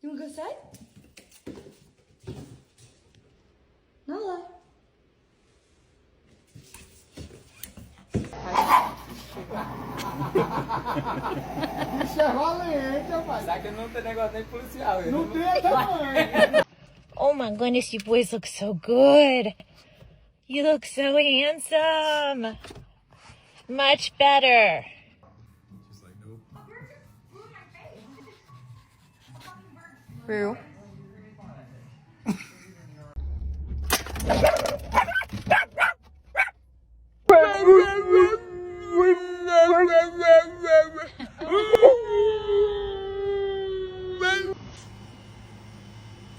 You wanna go outside? Nala. Oh my goodness, you boys look so good. You look so handsome. Much better. Rue.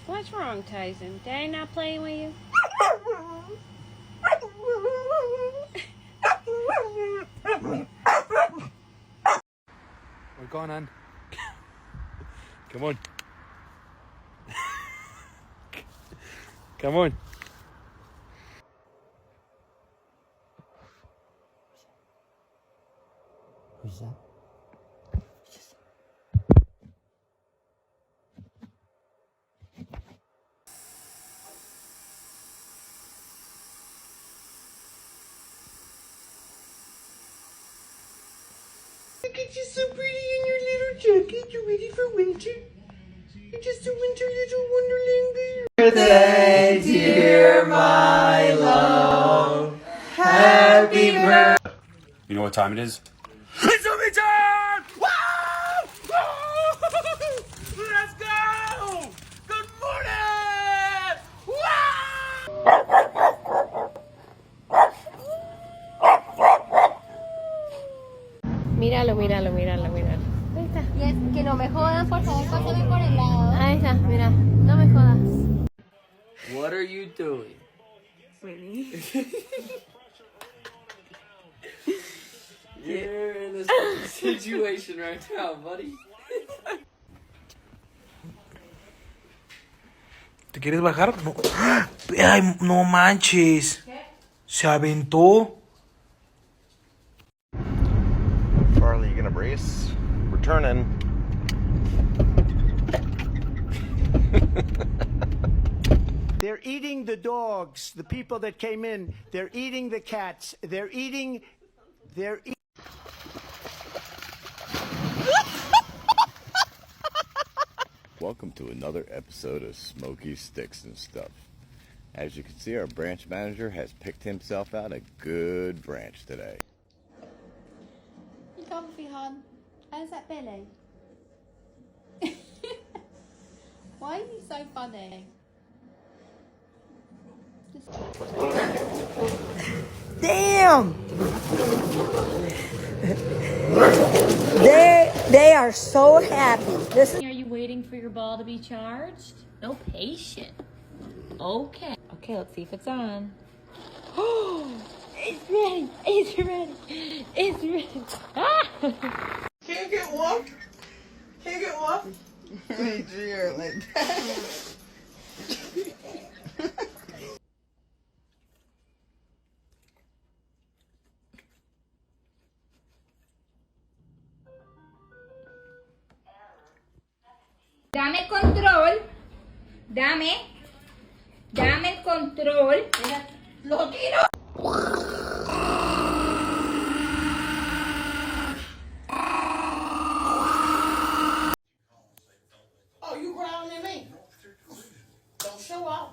What's wrong, Tyson? Daddy not playing with you? What's going on? Come on. Come on. Who's that? Look at you, so pretty in your little jacket. You ready for winter? You're just a winter little wonderland girl. Birthday, dear my love. Happy birthday. You know what time it is? It's movie time! Woo! Woo! Let's go! Good morning! Míralo, míralo, míralo, míralo. Ahí está. Yes, que no me jodan, por favor, pásame por el lado. Ahí está, mira. No me jodas. What are you doing? Really? You're in this situation right now, buddy. ¿Te quieres bajar? No. Ay, no manches. Se aventó. Farley, you gonna brace? We're turning. They're eating the dogs, the people that came in. They're eating the cats. They're eating. Welcome to another episode of Smoky Sticks and Stuff. As you can see, our branch manager has picked himself out a good branch today. You comfy, hon? How's that belly? Why are you so funny? Damn! They are so happy. Are you waiting for your ball to be charged? No patient. Okay. Okay, let's see if it's on. Oh, it's ready. It's ready. It's ready. Ah! Can you get one? Can you get one? Like that. Dame el control. Dame el control. Lo tiro. Oh, you growling at me? Don't show off.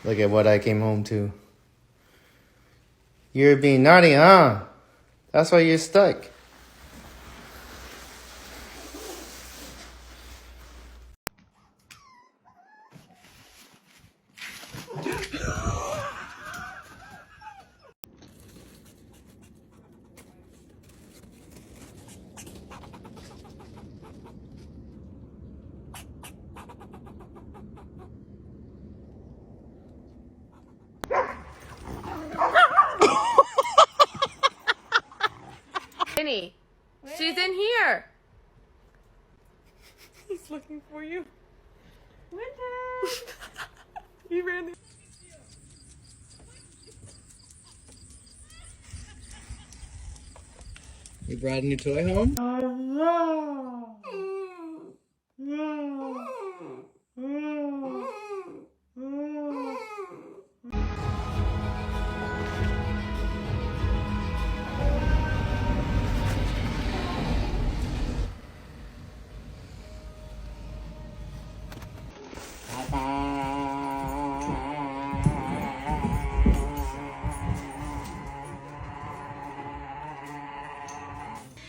Look at what I came home to. You're being naughty, huh? That's why you're stuck. She's in here. He's looking for you. Winter. He ran. You brought a new toy home?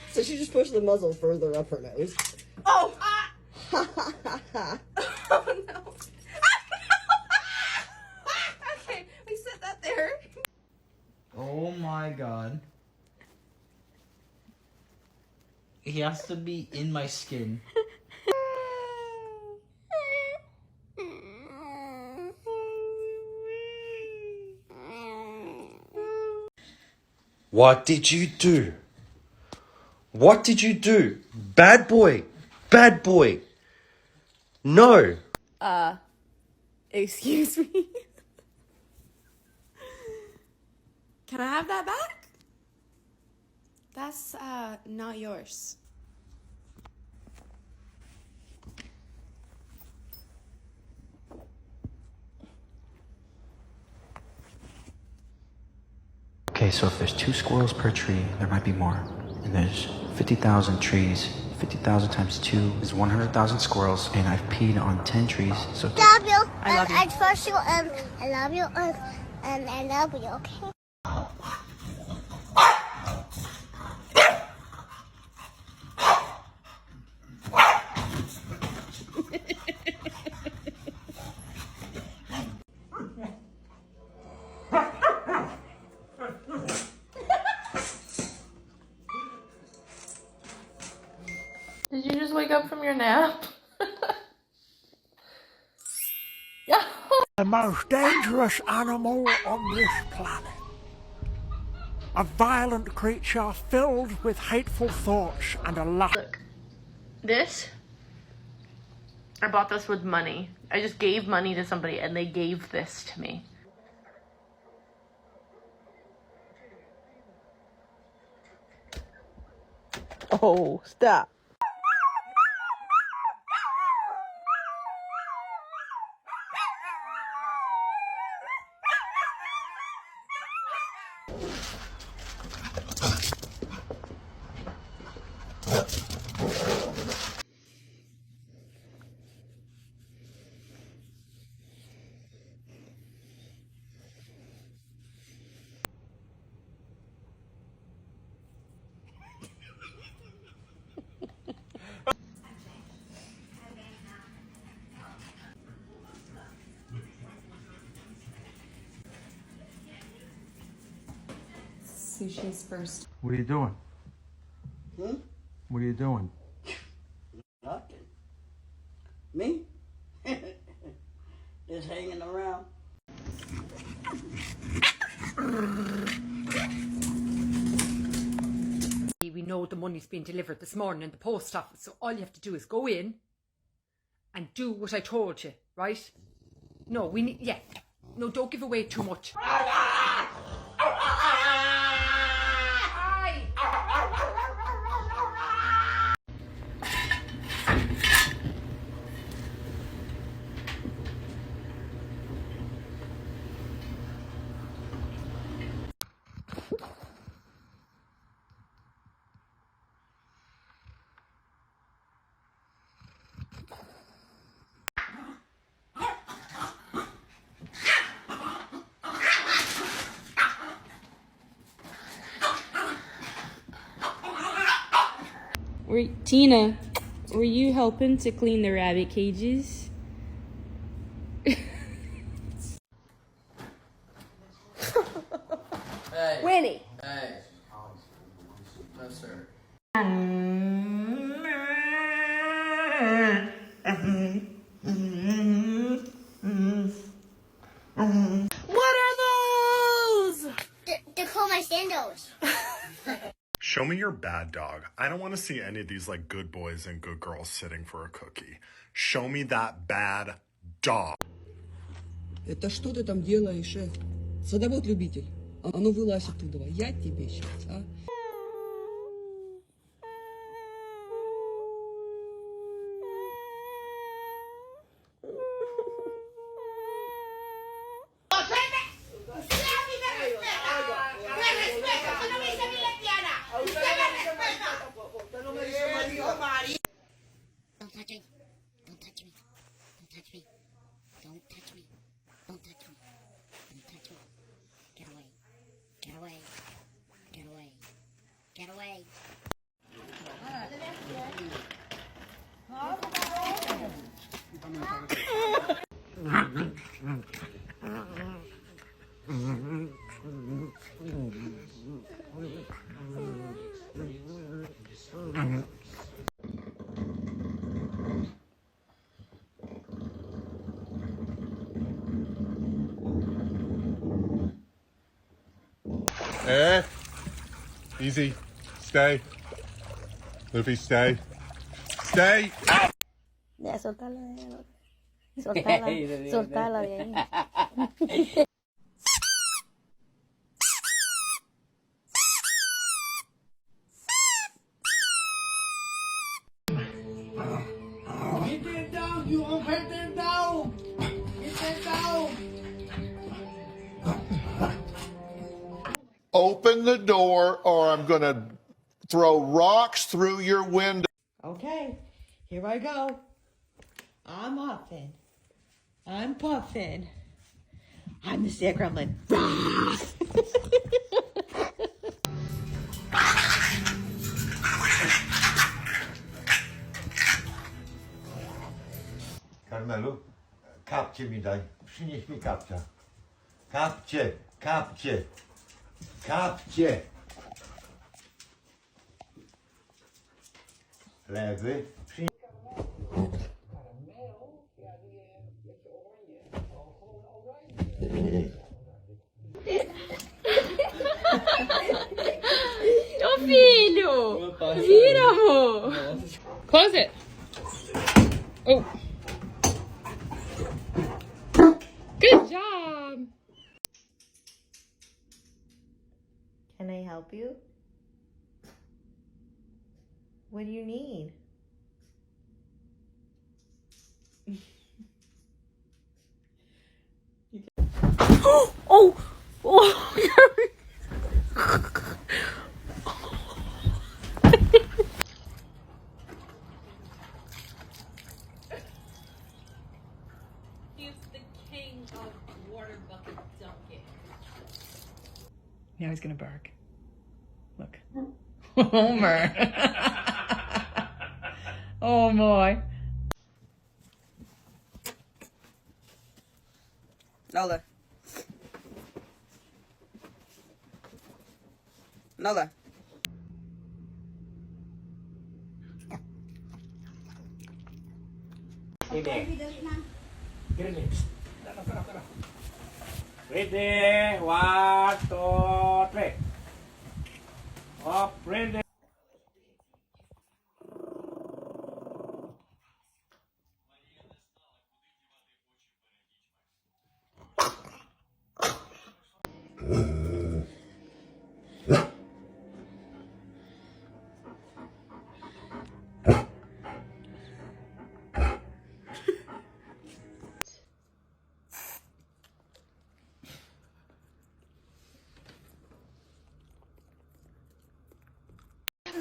So she just pushed the muzzle further up her nose. Oh! Oh no. Okay, we set that there. Oh my god. He has to be in my skin. What did you do? What did you do? Bad boy. Bad boy. No. Excuse me? Can I have that back? That's, not yours. Okay, so if there's 2 squirrels per tree, there might be more. And there's 50,000 trees. 50,000 times 2 is 100,000 squirrels. And I've peed on 10 trees, so... Love you. I love you. I trust you. I love you. And I love you, okay? Did you just wake up from your nap? Yeah. The most dangerous animal on this planet. A violent creature filled with hateful thoughts and a lot. Look, this, I bought this with money. I just gave money to somebody and they gave this to me. Oh, stop. Sushi's first. What are you doing? What are you doing? Nothing. Me? Just hanging around. We know the money's been delivered this morning in the post office, so all you have to do is go in and do what I told you, right? No, we need, yeah. No, don't give away too much. Tina, were you helping to clean the rabbit cages? Hey. Winnie. Hey. No, sir. They're called my sandals. Show me your bad dog. I don't want to see any of these like good boys and good girls sitting for a cookie. Show me that bad dog. Это что ты там делаешь, Садовод-любитель. А ну вылазь оттуда. Я тебе сейчас, а? Easy. Stay. Luffy, stay. Stay. Ya, soltala, soltala, soltala de ahí. Get that dog, you gonna pet that dog. Get that dog. Open the door or I'm going to throw rocks through your window. Okay, here I go. I'm Huffin. I'm Puffin. I'm the sad gremlin. Karmelu, kapcie mi daj. Przynieś mi kapcia. Kapcie, kapcie, kapcie. Lewy. Ô filho! Vira, amor! Close it! Oh! Good job! Can I help you? What do you need? Oh! Oh! He's the king of water bucket dunking. Now he's gonna bark. Look. Homer. Oh boy. Nola. Nola. Ready? Ready? 1, 2, 3. Up, ready.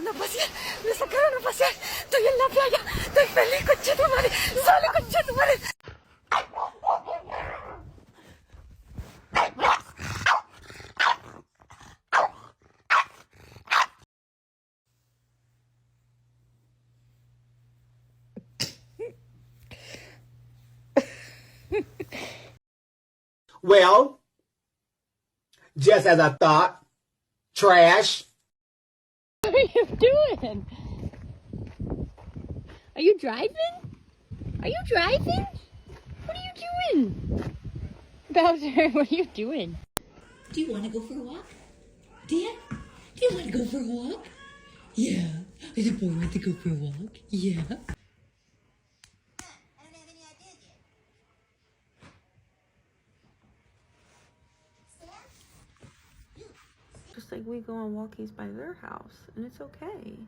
A pasear, me sacaron a pasear. Estoy en la playa, estoy feliz, conchetumare. Sale, conchetumare. Well, just as I thought, trash. What are you doing? Are you driving? Are you driving? What are you doing? Bowser, what are you doing? Do you want to go for a walk? Dan? Do you want to go for a walk? Yeah. The boy want to go for a walk? Yeah. Just like we go on walkies by their house, and it's okay.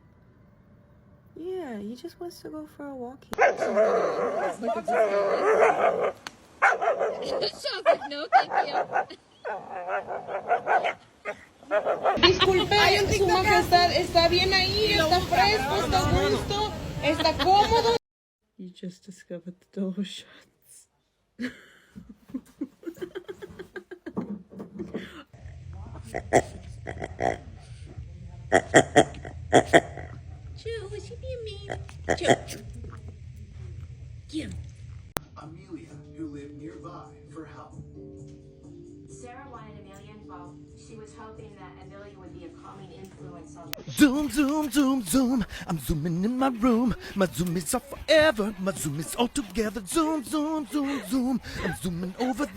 Yeah, he just wants to go for a walkie. No, thank you. Disculpe, su majestad, ¿está bien ahí? ¿Está fresco? ¿Está a gusto? ¿Está cómodo? You just discovered the door shuts. Chew, is he being mean? Chew. Give. Amelia, who lived nearby, for help. Sarah wanted Amelia involved. She was hoping that Amelia would be a calming influence on her. Zoom, zoom, zoom, zoom. I'm zooming in my room. My zoom is off forever. My zoom is all together. Zoom, zoom, zoom, zoom. I'm zooming over.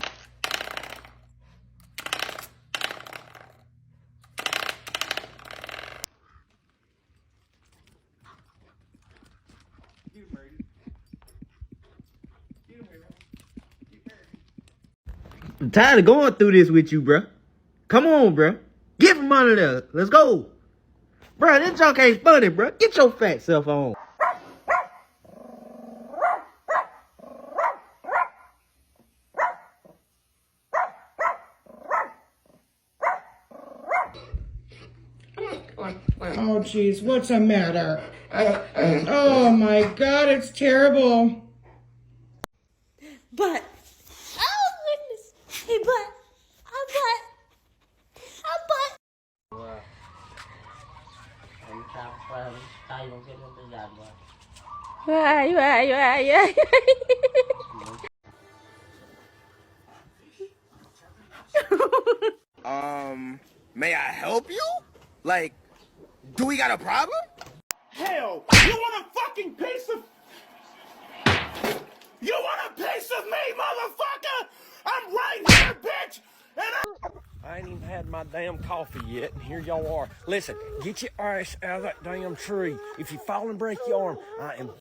I'm tired of going through this with you, bruh. Come on, bruh. Get from under there. Let's go. Bruh, this junk ain't funny, bruh. Get your fat self on. Oh, jeez, what's the matter? Oh, my God, it's terrible. But. Oh, goodness. Hey, but. Why. May I help you? Like, do we got a problem? Hell, you want a fucking piece of... You want a piece of me, motherfucker? I'm right here, bitch! And I ain't even had my damn coffee yet, and here y'all are. Listen, get your ass out of that damn tree. If you fall and break your arm, I am...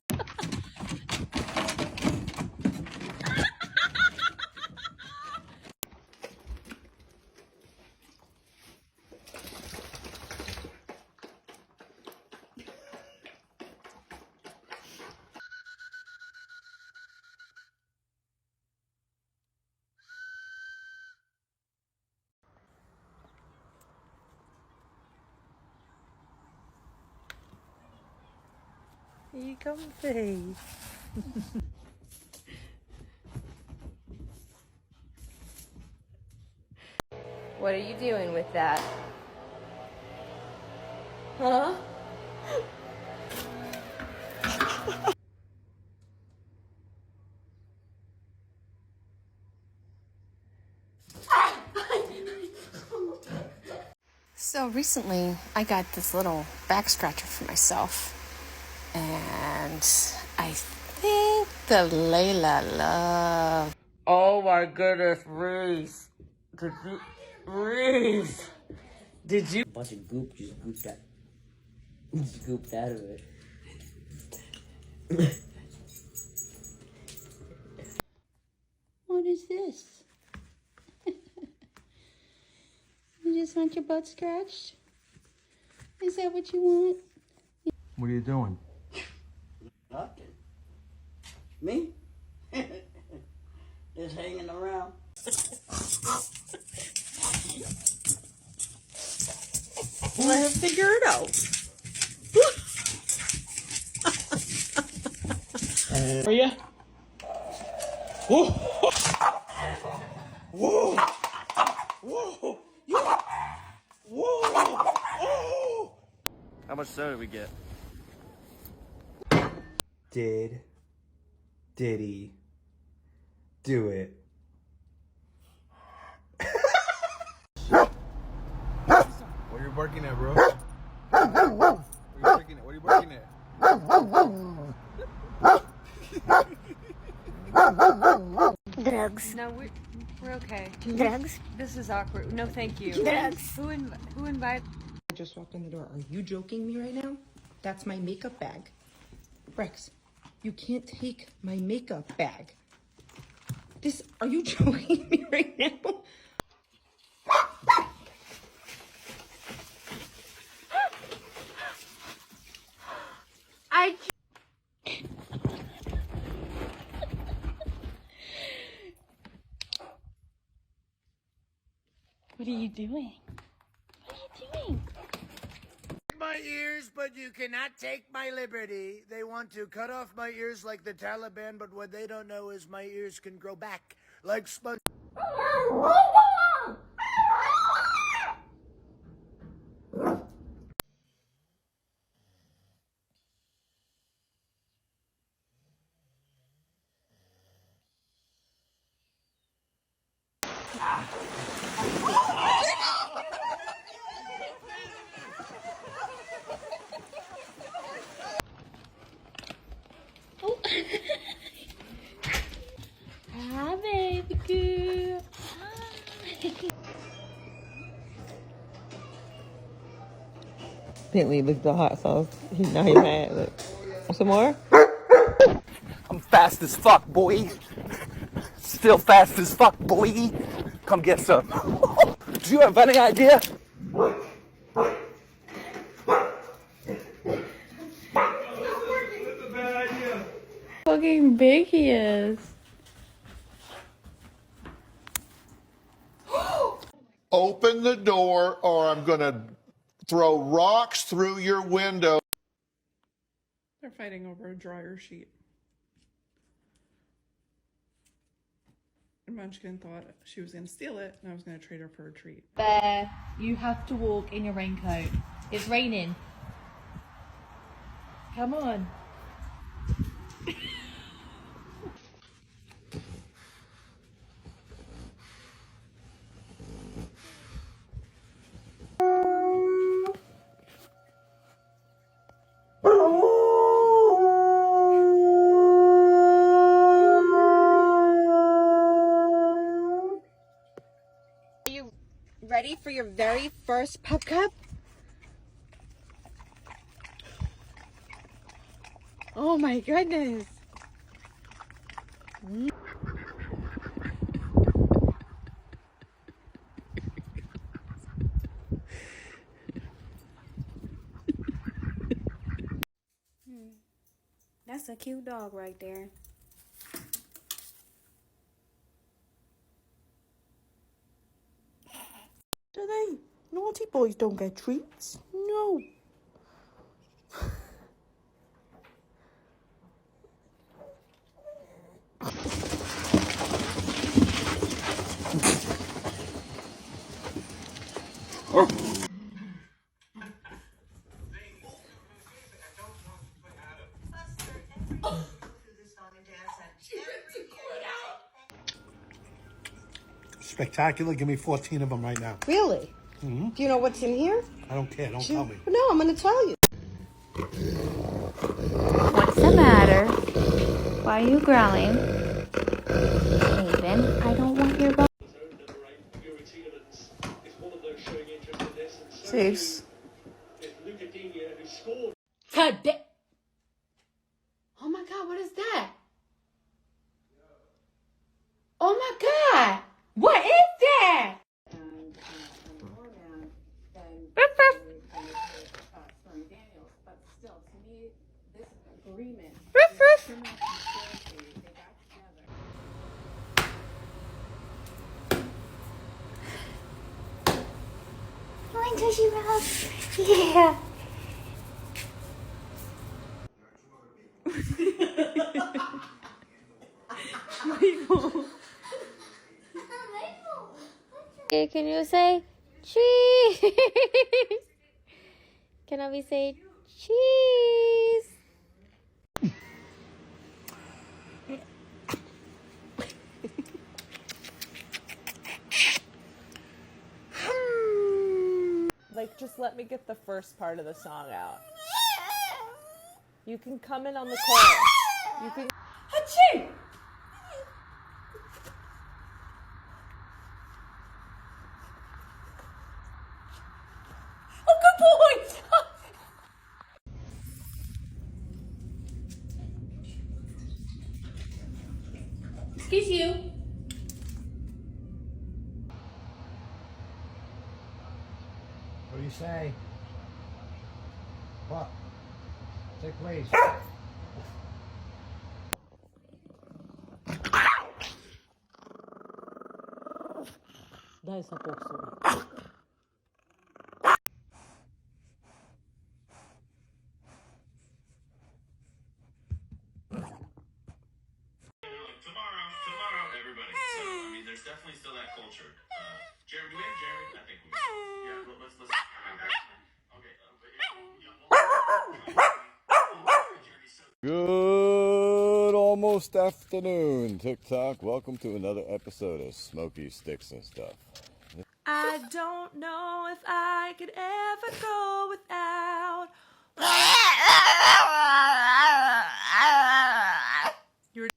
You comfy. What are you doing with that? Huh? So recently, I got this little back scratcher for myself. And I think the Layla love. Oh my goodness, Reese. Reese. Did you? Bunch of goop, just gooped that. Just gooped out of it. What is this? You just want your butt scratched? Is that what you want? What are you doing? Nothing. Me? Just hanging around. Let him figure it out. Are you? Whoa! Whoa! Whoa! Whoa! Oh! How much soda did we get? Did he do it? What are you working at, bro? What are you working at? Drugs. No, we're okay. Drugs? This is awkward. No, thank you. Drugs. Who invited? I just walked in the door. Are you joking me right now? That's my makeup bag. Rex, you can't take my makeup bag. Are you joking me right now? What are you doing? What are you doing? My ears, but you cannot take my liberty. They want to cut off my ears like the Taliban, but what they don't know is my ears can grow back like sponge. Oh. Hi, baby girl. Hi. Bentley, look at the hot sauce. Now he's mad. Look. Want some more? I'm fast as fuck, boy. Still fast as fuck, boy. Come get some. Do you have any idea? Fucking big he is. Open the door or I'm gonna throw rocks through your window. They're fighting over a dryer sheet. And Munchkin thought she was going to steal it and I was going to trade her for a treat. Bear, you have to walk in your raincoat. It's raining. Come on. Ready for your very first pup cup? Oh my goodness. That's a cute dog right there. Do they? Naughty boys don't get treats. No. Spectacular. Give me 14 of them right now. Really? Mm-hmm. Do you know what's in here? I don't care. Don't tell me. No, I'm going to tell you. What's the matter? Why are you growling? Haven, I don't want your bone. 6. Oh my god, what is that? Oh my god! What is that? Going tushy mouth. Yeah. Okay, can you say cheese? Can we say cheese? Like, just let me get the first part of the song out. You can come in on the chorus. You can. Achoo! Oh, good boy! say? What? Say please. Дай сапог свой. Tomorrow, everybody. So, I mean, there's definitely still that culture. Jeremy, do we have Jeremy? I think we do. Yeah, let's. Okay. Good almost afternoon, TikTok. Welcome to another episode of Smoky Sticks and Stuff. I don't know if I could ever go without. You're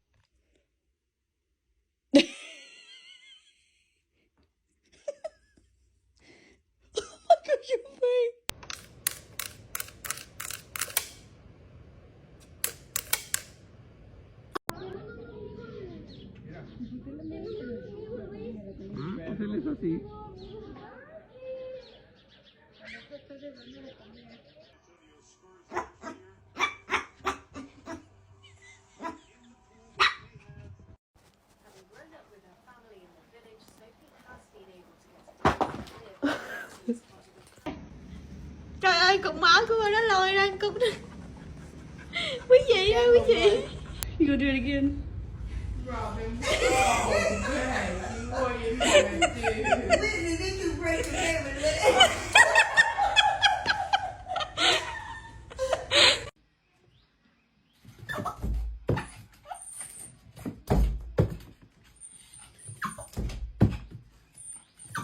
Hacerles así. Trời ơi, cục máu của tôi nó lồi ra cục đó. Quý vị ơi, quý vị. You gonna do it again? Robin, what are you gonna do? Listen, did you break the family?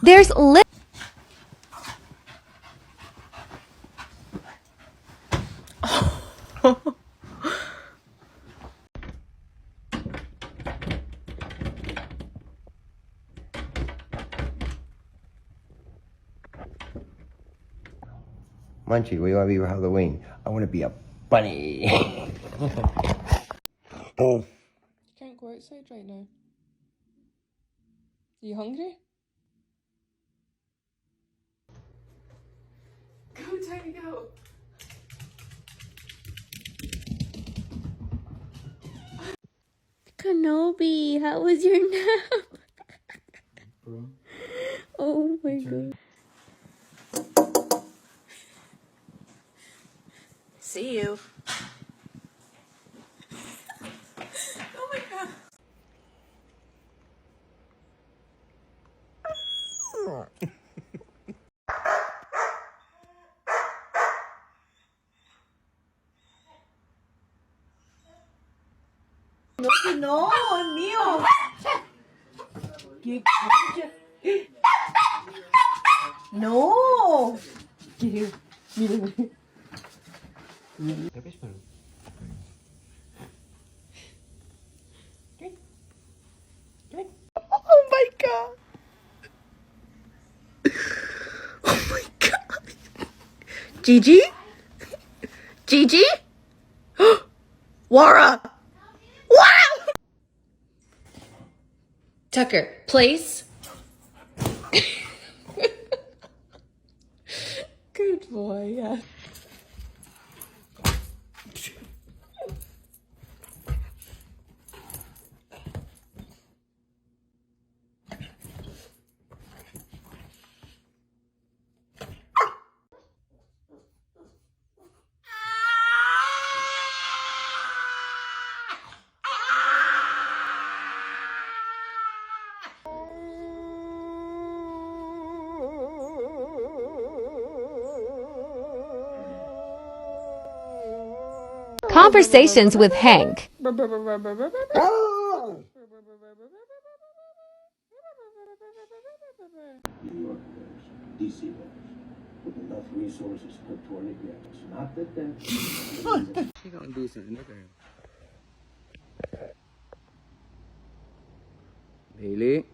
There's lit. Munchie, what do you want to be for Halloween? I want to be a bunny. You can't go outside right now. Are you hungry? Go, Tiny, go. Kenobi, how was your nap? Oh my god. see you. Oh my god. No, es mío. ¿Qué? No. Mira. Oh my god. Oh my god. Gigi? Gigi? Wara! Wow! Tucker, place. Good boy, yeah. Conversations with Hank. DC with enough resources put toward it yet. It's not that that. She gonna do something with her. Bailey.